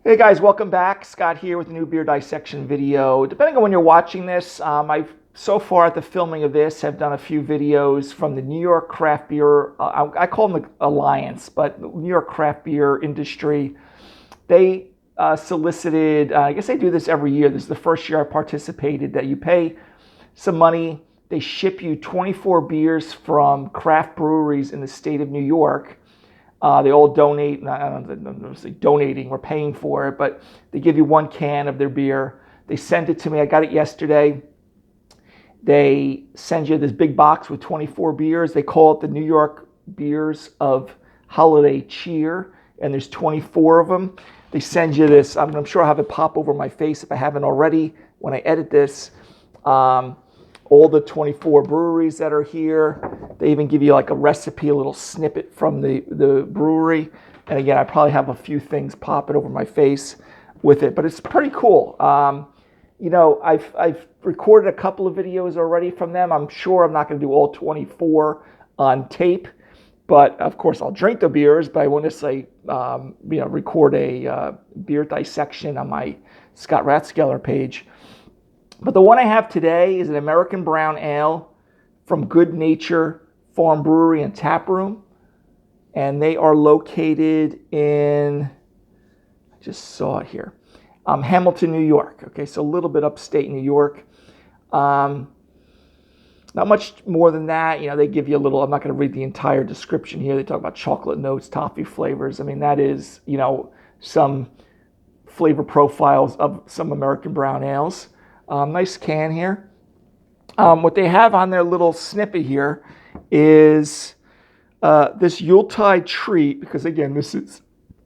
Hey guys, welcome back. Scott here with a new beer dissection video. Depending on when you're watching this, I've so far at the filming of this have done a few videos from the New York craft beer, I call them the Alliance, but the New York craft beer industry. They solicited, I guess they do this every year. This is the first year I participated, that you pay some money. They ship you 24 beers from craft breweries in the state of New York. They all donate, I don't know, say donating, we're paying for it, but they give you one can of their beer. They send it to me. I got it yesterday. They send you this big box with 24 beers. They call it the New York Beers of Holiday Cheer, and there's 24 of them. They send you this. I'm sure I'll have it pop over my face if I haven't already when I edit this. All the 24 breweries that are here. They even give you like a recipe, a little snippet from the brewery. And again, I probably have a few things popping over my face with it, but it's pretty cool. You know, I've recorded a couple of videos already from them. I'm sure I'm not going to do all 24 on tape, but of course I'll drink the beers, but I want to say, record a beer dissection on my Scott Rathskeller page. But the one I have today is an American Brown Ale from Good Nature Farm Brewery and Tap Room. And they are located in, I just saw it here, Hamilton, New York. Okay, so a little bit upstate New York. Not much more than that. You know, they give you a little, I'm not going to read the entire description here. They talk about chocolate notes, toffee flavors. I mean, that is, you know, some flavor profiles of some American Brown Ales. Nice can here. What they have on their little snippet here is this Yuletide treat, because again, this is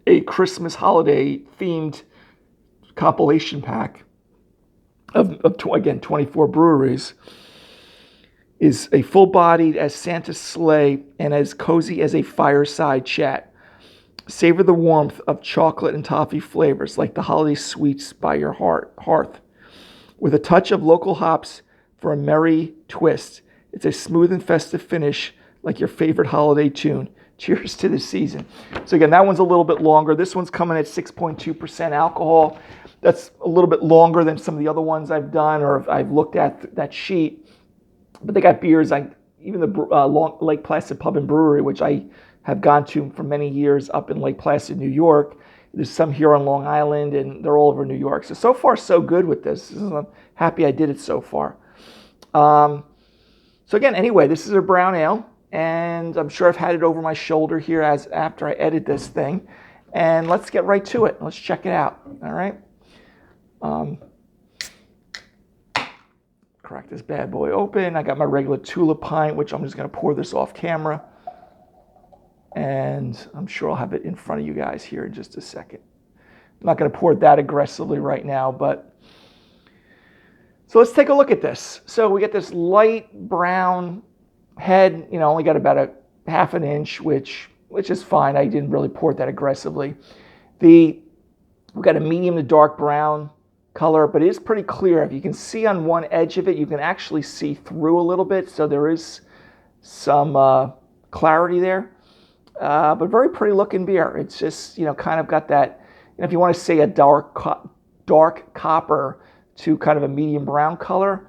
a Christmas holiday themed compilation pack of 24 breweries, is a full-bodied as Santa's sleigh and as cozy as a fireside chat. Savor the warmth of chocolate and toffee flavors like the holiday sweets by your hearth. With a touch of local hops for a merry twist. It's a smooth and festive finish like your favorite holiday tune. Cheers to the season. So again, that one's a little bit longer. This one's coming at 6.2% alcohol. That's a little bit longer than some of the other ones I've done or I've looked at that sheet. But they got beers, even the Lake Placid Pub and Brewery, which I have gone to for many years up in Lake Placid, New York. There's some here on Long Island, and they're all over New York. So far, so good with this. I'm happy I did it so far. So again, anyway, this is a brown ale, and I'm sure I've had it over my shoulder here after I edit this thing. And let's get right to it. Let's check it out. All right. Crack this bad boy open. I got my regular tulip pint, which I'm just going to pour this off camera. And I'm sure I'll have it in front of you guys here in just a second. I'm not going to pour it that aggressively right now, but so let's take a look at this. So we get this light brown head, you know, only got about a half an inch, which is fine. I didn't really pour it that aggressively. We've got a medium to dark brown color, but it is pretty clear. If you can see on one edge of it, you can actually see through a little bit. So there is some clarity there. But very pretty looking beer. It's just, you know, kind of got that, you know, if you want to say a dark copper to kind of a medium brown color,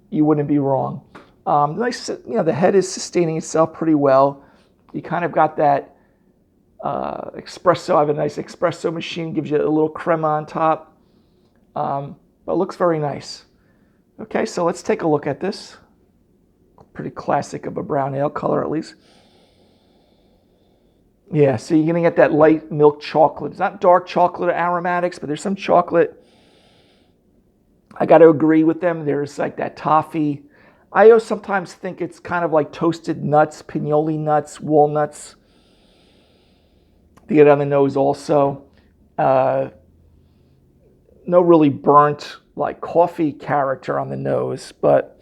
you wouldn't be wrong. Nice, you know, the head is sustaining itself pretty well. You kind of got that espresso. I have a nice espresso machine, gives you a little crema on top. But it looks very nice. Okay, so let's take a look at this. Pretty classic of a brown ale color, at least. Yeah, so you're going to get that light milk chocolate. It's not dark chocolate aromatics, but there's some chocolate. I got to agree with them. There's like that toffee. I sometimes think it's kind of like toasted nuts, pinoli nuts, walnuts. To get on the nose also. No really burnt like coffee character on the nose, but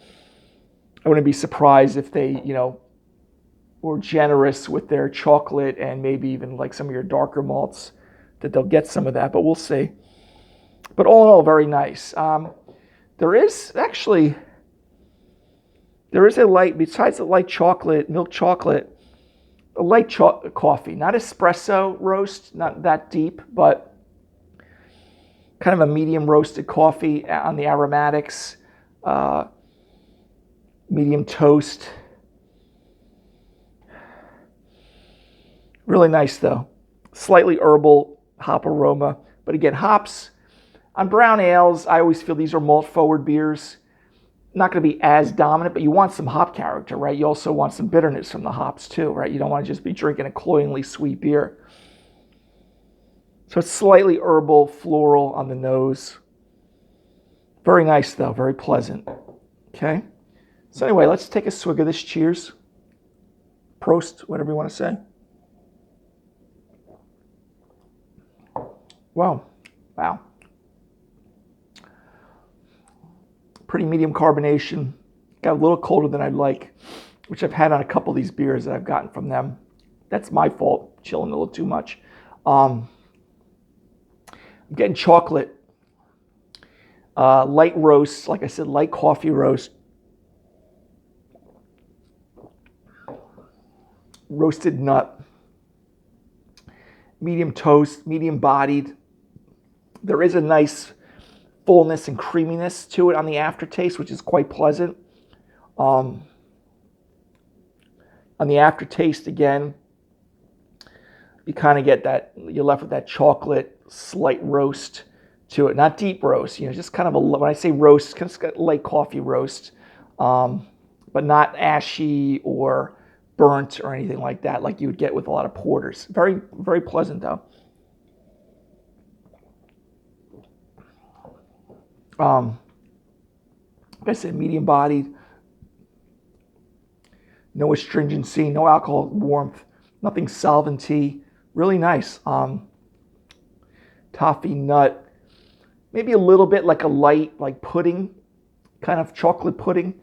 I wouldn't be surprised if they, you know, were generous with their chocolate and maybe even like some of your darker malts, that they'll get some of that, but we'll see. But all in all, very nice. There is a light, besides the light chocolate, milk chocolate, a light coffee, not espresso roast, not that deep, but kind of a medium roasted coffee on the aromatics, medium toast. Really nice though. Slightly herbal hop aroma. But again, hops on brown ales, I always feel these are malt forward beers. Not going to be as dominant, but you want some hop character, right? You also want some bitterness from the hops too, right? You don't want to just be drinking a cloyingly sweet beer. So it's slightly herbal, floral on the nose. Very nice though, very pleasant. Okay. So anyway, let's take a swig of this. Cheers. Prost, whatever you want to say. Wow. Wow. Pretty medium carbonation. Got a little colder than I'd like, which I've had on a couple of these beers that I've gotten from them. That's my fault, chilling a little too much. I'm getting chocolate. Light roast, like I said, light coffee roast. Roasted nut. Medium toast, medium bodied. There is a nice fullness and creaminess to it on the aftertaste, which is quite pleasant. On the aftertaste, again, you kind of get that, you're left with that chocolate, slight roast to it. Not deep roast, just kind of a, when I say roast, kind of light coffee roast, but not ashy or burnt or anything like that, like you would get with a lot of porters. Very, very pleasant though. Like I said, medium bodied, no astringency, no alcohol warmth, nothing solventy, really nice. Toffee nut, maybe a little bit like a light, like pudding, kind of chocolate pudding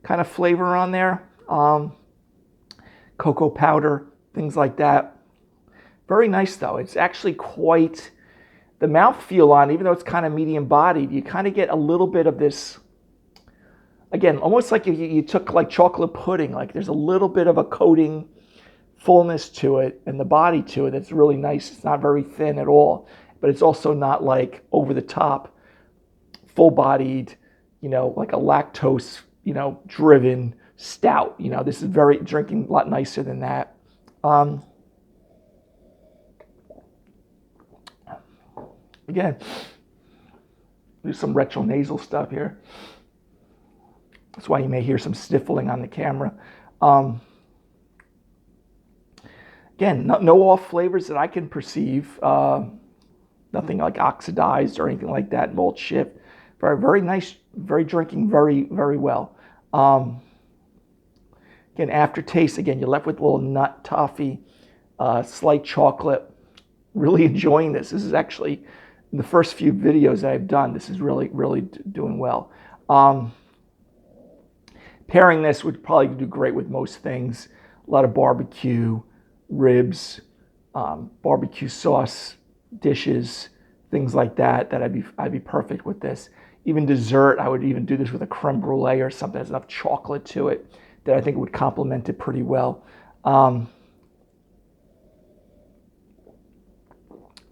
kind of flavor on there. Cocoa powder, things like that. Very nice though. It's actually quite, the mouthfeel on, even though it's kind of medium bodied, you kind of get a little bit of this, again, almost like if you took like chocolate pudding, like there's a little bit of a coating fullness to it and the body to it that's really nice. It's not very thin at all, but it's also not like over the top, full bodied, like a lactose, driven stout. This is very drinking a lot nicer than that. Again, do some retronasal stuff here. That's why you may hear some sniffling on the camera. Again, no off flavors that I can perceive. Nothing like oxidized or anything like that. Malt shift. Very, very nice. Very drinking very, very well. Again, aftertaste. Again, you're left with a little nut, toffee, slight chocolate. Really enjoying this. This is actually, in the first few videos that I've done, this is really, really doing well. Pairing this would probably do great with most things. A lot of barbecue, ribs, barbecue sauce dishes, things like that. I'd be perfect with this. Even dessert, I would even do this with a creme brulee or something that has enough chocolate to it that I think would complement it pretty well.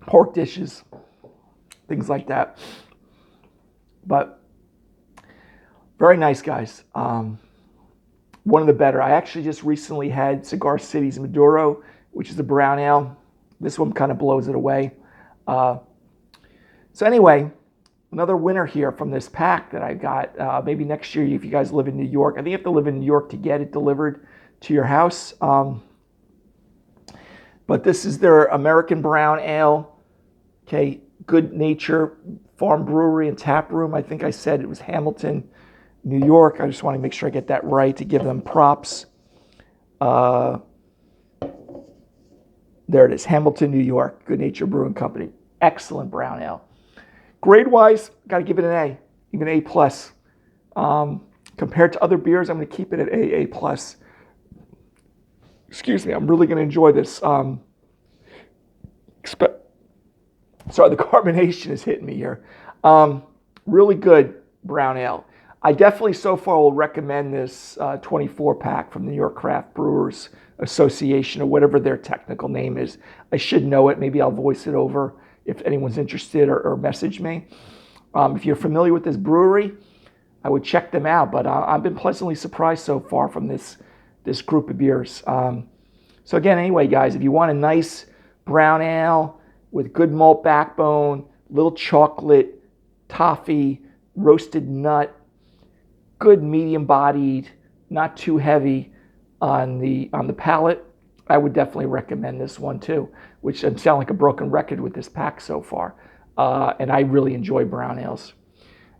Pork dishes, things like that. But very nice, guys. One of the better. I actually just recently had Cigar City's Maduro, which is a brown ale. This one kind of blows it away. So anyway, another winner here from this pack that I got. Maybe next year, if you guys live in New York. I think you have to live in New York to get it delivered to your house. But this is their American Brown Ale. Okay, Good Nature Farm Brewery and Tap Room. I think I said it was Hamilton, New York. I just want to make sure I get that right to give them props. There it is, Hamilton, New York, Good Nature Brewing Company. Excellent brown ale. Grade-wise, got to give it an A, even A+. Compared to other beers, I'm going to keep it at A+. Excuse me, I'm really going to enjoy this. Sorry, the carbonation is hitting me here. Really good brown ale. I definitely so far will recommend this 24 pack from the New York Craft Brewers Association, or whatever their technical name is. I should know it. Maybe I'll voice it over if anyone's interested, or message me. If you're familiar with this brewery, I would check them out. But I've been pleasantly surprised so far from this group of beers. So again, anyway, guys, if you want a nice brown ale with good malt backbone, little chocolate, toffee, roasted nut, good medium-bodied, not too heavy on the palate, I would definitely recommend this one too, which I sound like a broken record with this pack so far. And I really enjoy brown ales.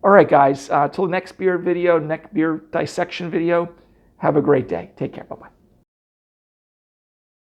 All right, guys, till the next beer video, next beer dissection video, have a great day. Take care. Bye-bye.